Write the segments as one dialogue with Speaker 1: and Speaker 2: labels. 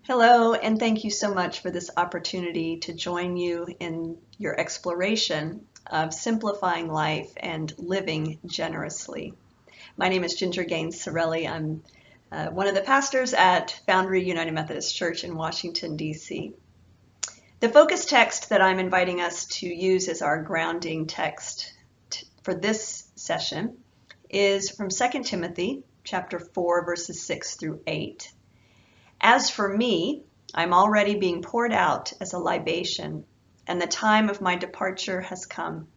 Speaker 1: Hello, and thank you so much for this opportunity to join you in your exploration of simplifying life and living generously. My name is Ginger Gaines-Cirelli. I'm one of the pastors at Foundry United Methodist Church in Washington, D.C. The focus text that I'm inviting us to use as our grounding text for this session is from 2 Timothy chapter 4, verses 6 through 8. As for me, I'm already being poured out as a libation, and the time of my departure has come.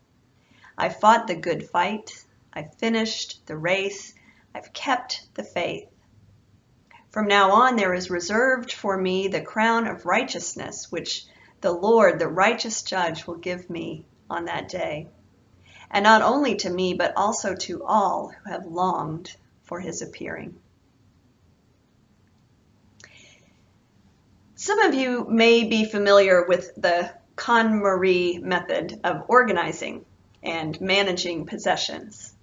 Speaker 1: I've fought the good fight, I've finished the race, I've kept the faith. From now on there is reserved for me the crown of righteousness, which the Lord, the righteous judge, will give me on that day. And not only to me, but also to all who have longed for his appearing. Some of you may be familiar with the Kondo Method of organizing and managing possessions.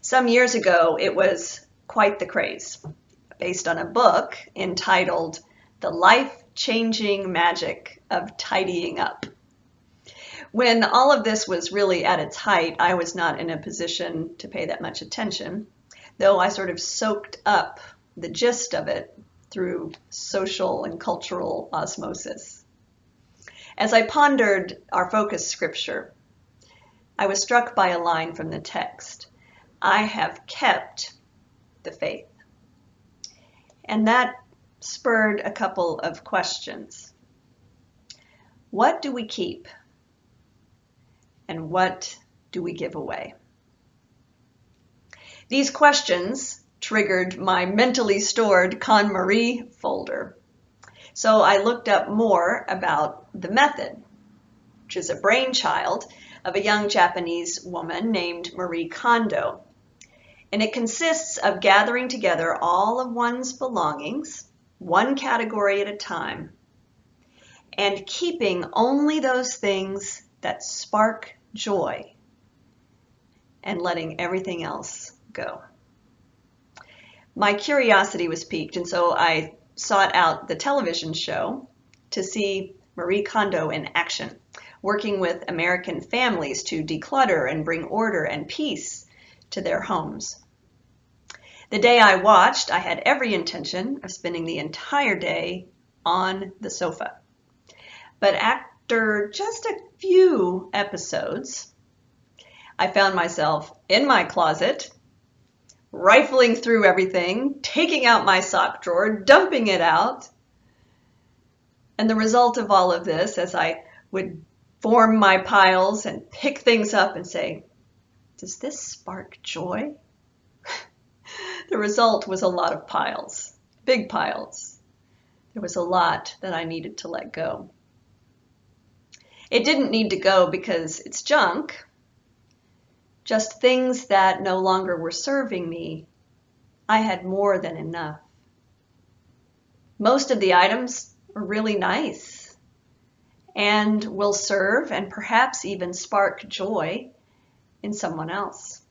Speaker 1: Some years ago, it was quite the craze, based on a book entitled The Life-Changing Magic of Tidying Up. When all of this was really at its height, I was not in a position to pay that much attention, though I sort of soaked up the gist of it through social and cultural osmosis. As I pondered our focus scripture, I was struck by a line from the text. I have kept the faith. And that spurred a couple of questions. What do we keep? And what do we give away? These questions triggered my mentally stored KonMari folder. So I looked up more about the method, which is a brainchild of a young Japanese woman named Marie Kondo. And it consists of gathering together all of one's belongings, one category at a time, and keeping only those things that spark joy and letting everything else go. My curiosity was piqued, and so I sought out the television show to see Marie Kondo in action, working with American families to declutter and bring order and peace to their homes. The day I watched, I had every intention of spending the entire day on the sofa. But after just a few episodes, I found myself in my closet, rifling through everything, taking out my sock drawer, dumping it out. And the result of all of this, as I would form my piles and pick things up and say, does this spark joy? The result was a lot of piles, big piles. There was a lot that I needed to let go. It didn't need to go because it's junk. Just things that no longer were serving me. I had more than enough. Most of the items are really nice and will serve and perhaps even spark joy in someone else.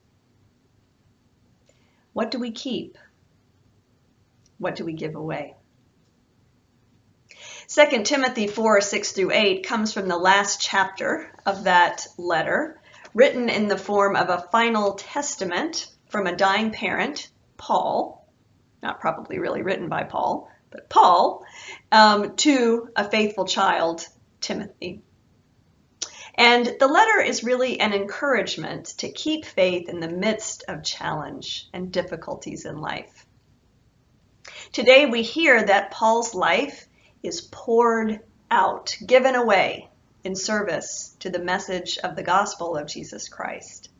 Speaker 1: What do we keep? What do we give away? 2 Timothy 4, 6 through 8 comes from the last chapter of that letter, written in the form of a final testament from a dying parent, Paul, not probably really written by Paul, but Paul, to a faithful child, Timothy. And the letter is really an encouragement to keep faith in the midst of challenge and difficulties in life. Today we hear that Paul's life is poured out, given away, in service to the message of the gospel of Jesus Christ.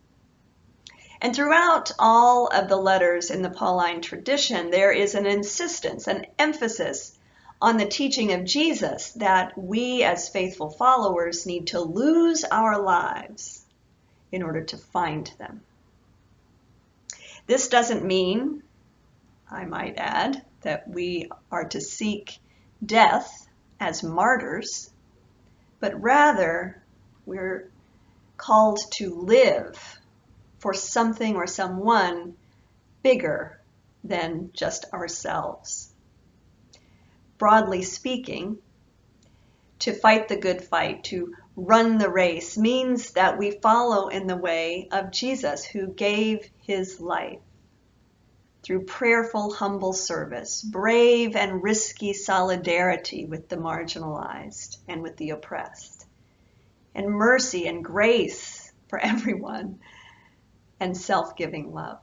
Speaker 1: And throughout all of the letters in the Pauline tradition, there is an insistence, an emphasis on the teaching of Jesus that we as faithful followers need to lose our lives in order to find them. This doesn't mean, I might add, that we are to seek death as martyrs, but rather we're called to live for something or someone bigger than just ourselves. broadly speaking, to fight the good fight, to run the race, means that we follow in the way of Jesus, who gave his life through prayerful, humble service, brave and risky solidarity with the marginalized and with the oppressed, and mercy and grace for everyone, and self-giving love.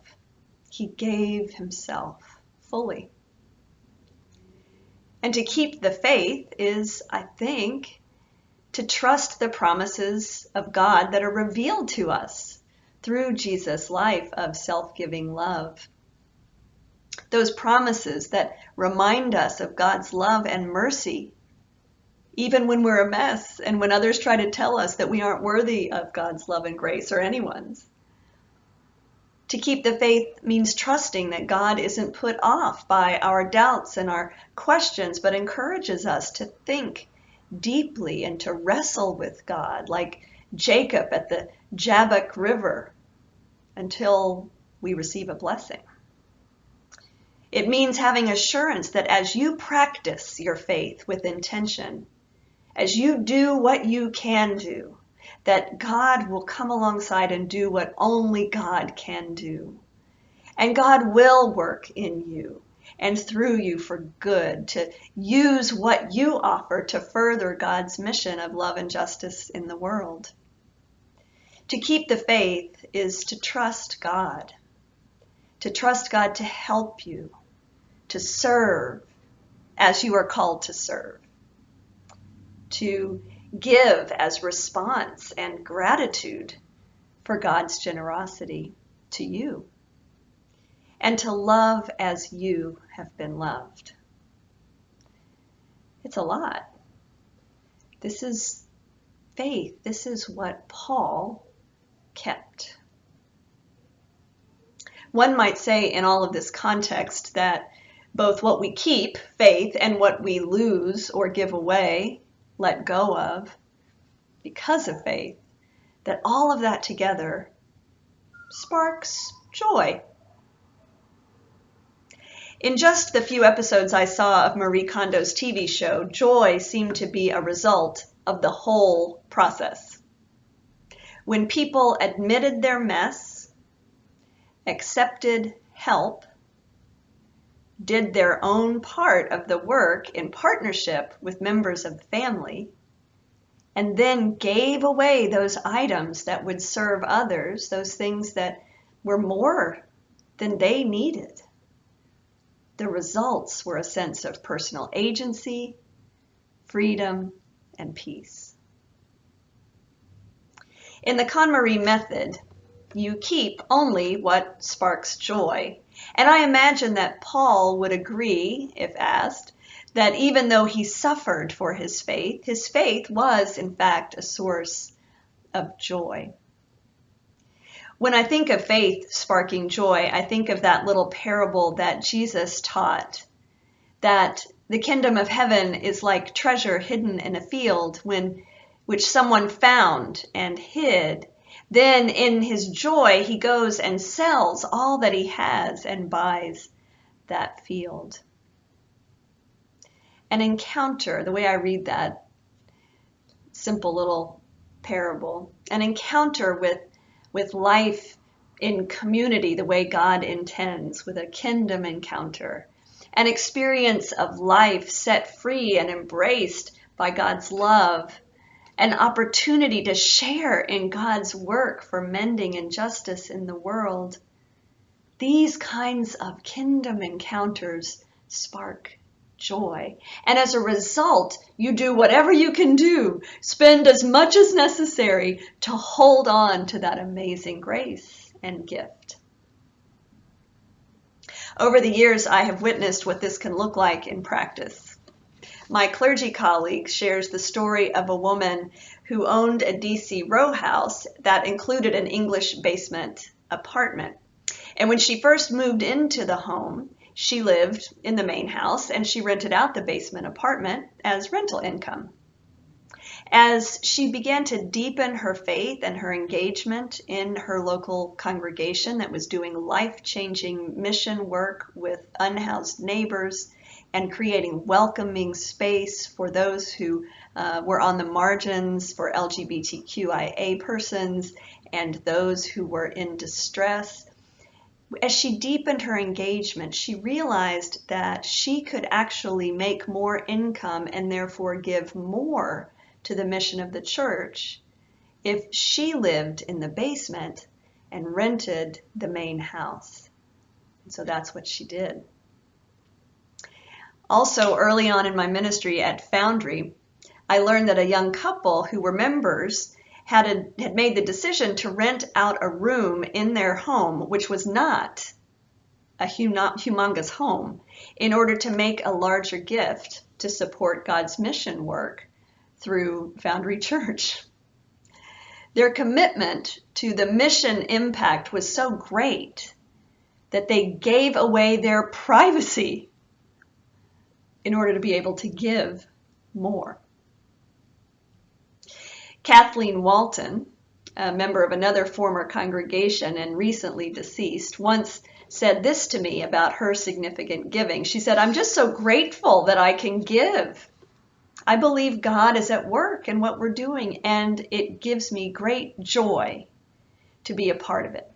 Speaker 1: He gave himself fully. And to keep the faith is, I think, to trust the promises of God that are revealed to us through Jesus' life of self-giving love. Those promises that remind us of God's love and mercy, even when we're a mess and when others try to tell us that we aren't worthy of God's love and grace or anyone's. To keep the faith means trusting that God isn't put off by our doubts and our questions, but encourages us to think deeply and to wrestle with God, like Jacob at the Jabbok River, until we receive a blessing. It means having assurance that as you practice your faith with intention, as you do what you can do, that God will come alongside and do what only God can do. And God will work in you and through you for good, to use what you offer to further God's mission of love and justice in the world. To keep the faith is to trust God to help you, to serve as you are called to serve, to give as response and gratitude for God's generosity to you, and to love as you have been loved. It's a lot. This is faith. This is what Paul kept. One might say in all of this context that both what we keep, faith, and what we lose or give away, let go of, because of faith, that all of that together sparks joy. In just the few episodes I saw of Marie Kondo's TV show, joy seemed to be a result of the whole process. When people admitted their mess, accepted help, did their own part of the work in partnership with members of the family, and then gave away those items that would serve others, those things that were more than they needed. The results were a sense of personal agency, freedom, and peace. In the KonMari method, you keep only what sparks joy. And I imagine that Paul would agree, if asked, that even though he suffered for his faith was, in fact, a source of joy. When I think of faith sparking joy, I think of that little parable that Jesus taught, that the kingdom of heaven is like treasure hidden in a field, which someone found and hid. Then in his joy, he goes and sells all that he has and buys that field. An encounter, the way I read that simple little parable, an encounter with life in community the way God intends, with a kingdom encounter, an experience of life set free and embraced by God's love, an opportunity to share in God's work for mending injustice in the world. These kinds of kingdom encounters spark joy. And as a result, you do whatever you can do, spend as much as necessary to hold on to that amazing grace and gift. Over the years, I have witnessed what this can look like in practice. My clergy colleague shares the story of a woman who owned a DC row house that included an English basement apartment. And when she first moved into the home, she lived in the main house and she rented out the basement apartment as rental income. As she began to deepen her faith and her engagement in her local congregation that was doing life-changing mission work with unhoused neighbors, and creating welcoming space for those who were on the margins, for LGBTQIA persons and those who were in distress. As she deepened her engagement, she realized that she could actually make more income and therefore give more to the mission of the church if she lived in the basement and rented the main house. And so that's what she did. Also, early on in my ministry at Foundry, I learned that a young couple who were members had made the decision to rent out a room in their home, which was not a humongous home, in order to make a larger gift to support God's mission work through Foundry Church. Their commitment to the mission impact was so great that they gave away their privacy in order to be able to give more. Kathleen Walton, a member of another former congregation and recently deceased, once said this to me about her significant giving. She said, "I'm just so grateful that I can give. I believe God is at work in what we're doing, and it gives me great joy to be a part of it.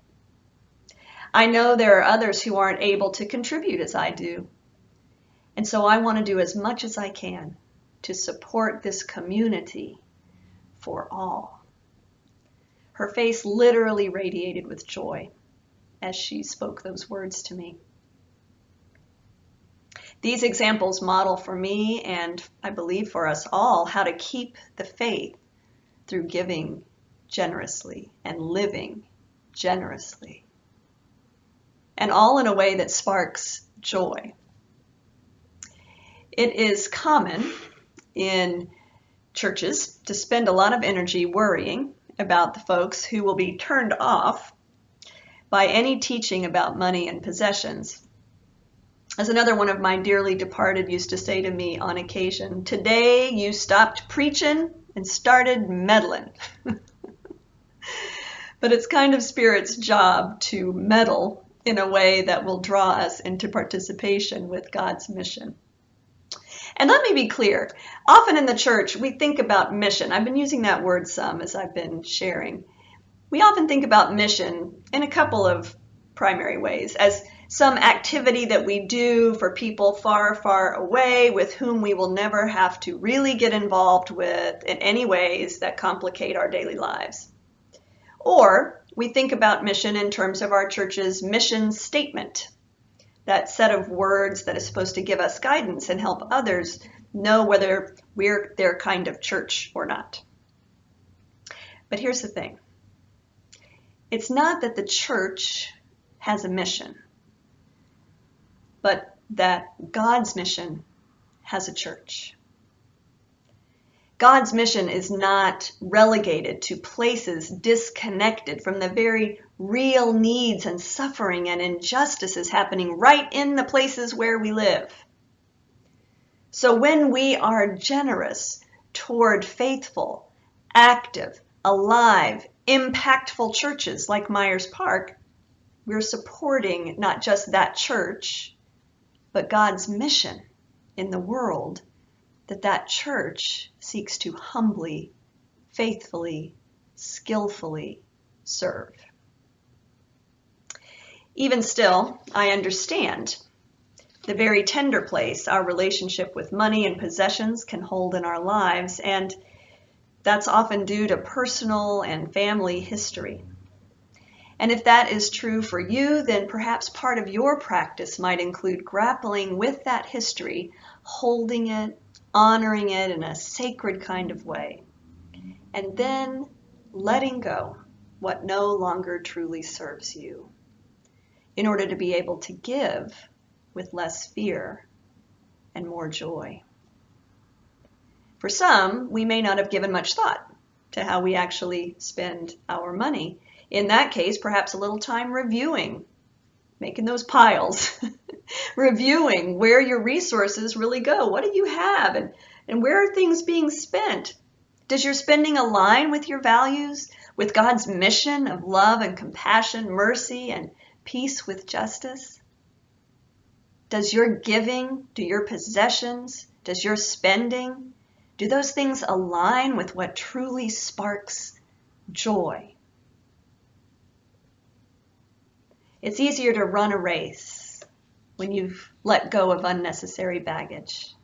Speaker 1: I know there are others who aren't able to contribute as I do, and so I want to do as much as I can to support this community for all." Her face literally radiated with joy as she spoke those words to me. These examples model for me, and I believe for us all, how to keep the faith through giving generously and living generously, and all in a way that sparks joy. It is common in churches to spend a lot of energy worrying about the folks who will be turned off by any teaching about money and possessions. As another one of my dearly departed used to say to me on occasion, "Today you stopped preaching and started meddling." But it's kind of Spirit's job to meddle in a way that will draw us into participation with God's mission. And let me be clear, often in the church we think about mission. I've been using that word some as I've been sharing. We often think about mission in a couple of primary ways, as some activity that we do for people far, far away with whom we will never have to really get involved with in any ways that complicate our daily lives. Or we think about mission in terms of our church's mission statement, that set of words that is supposed to give us guidance and help others know whether we're their kind of church or not. But here's the thing. It's not that the church has a mission, but that God's mission has a church. God's mission is not relegated to places disconnected from the very real needs and suffering and injustices happening right in the places where we live. So when we are generous toward faithful, active, alive, impactful churches like Myers Park, we're supporting not just that church, but God's mission in the world that church seeks to humbly, faithfully, skillfully serve. Even still, I understand the very tender place our relationship with money and possessions can hold in our lives, and that's often due to personal and family history. And if that is true for you, then perhaps part of your practice might include grappling with that history, holding it, honoring it in a sacred kind of way, and then letting go what no longer truly serves you in order to be able to give with less fear and more joy. For some, we may not have given much thought to how we actually spend our money. In that case, perhaps a little time reviewing, making those piles, reviewing where your resources really go. What do you have, and where are things being spent? Does your spending align with your values, with God's mission of love and compassion, mercy and peace with justice? Does your giving, do your possessions, does your spending, do those things align with what truly sparks joy? It's easier to run a race when you've let go of unnecessary baggage.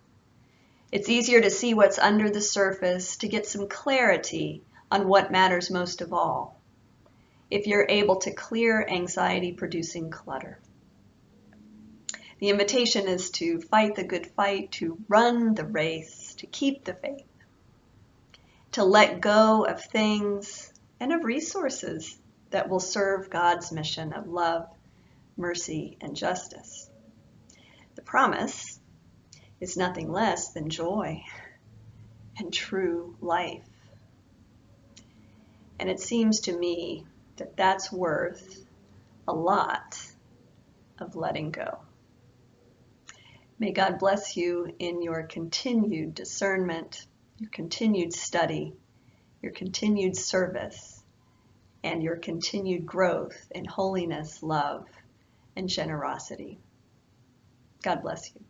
Speaker 1: It's easier to see what's under the surface, to get some clarity on what matters most of all, if you're able to clear anxiety-producing clutter. The invitation is to fight the good fight, to run the race, to keep the faith, to let go of things and of resources that will serve God's mission of love, mercy, and justice. The promise is nothing less than joy and true life. And it seems to me that that's worth a lot of letting go. May God bless you in your continued discernment, your continued study, your continued service, and your continued growth in holiness, love, and generosity. God bless you.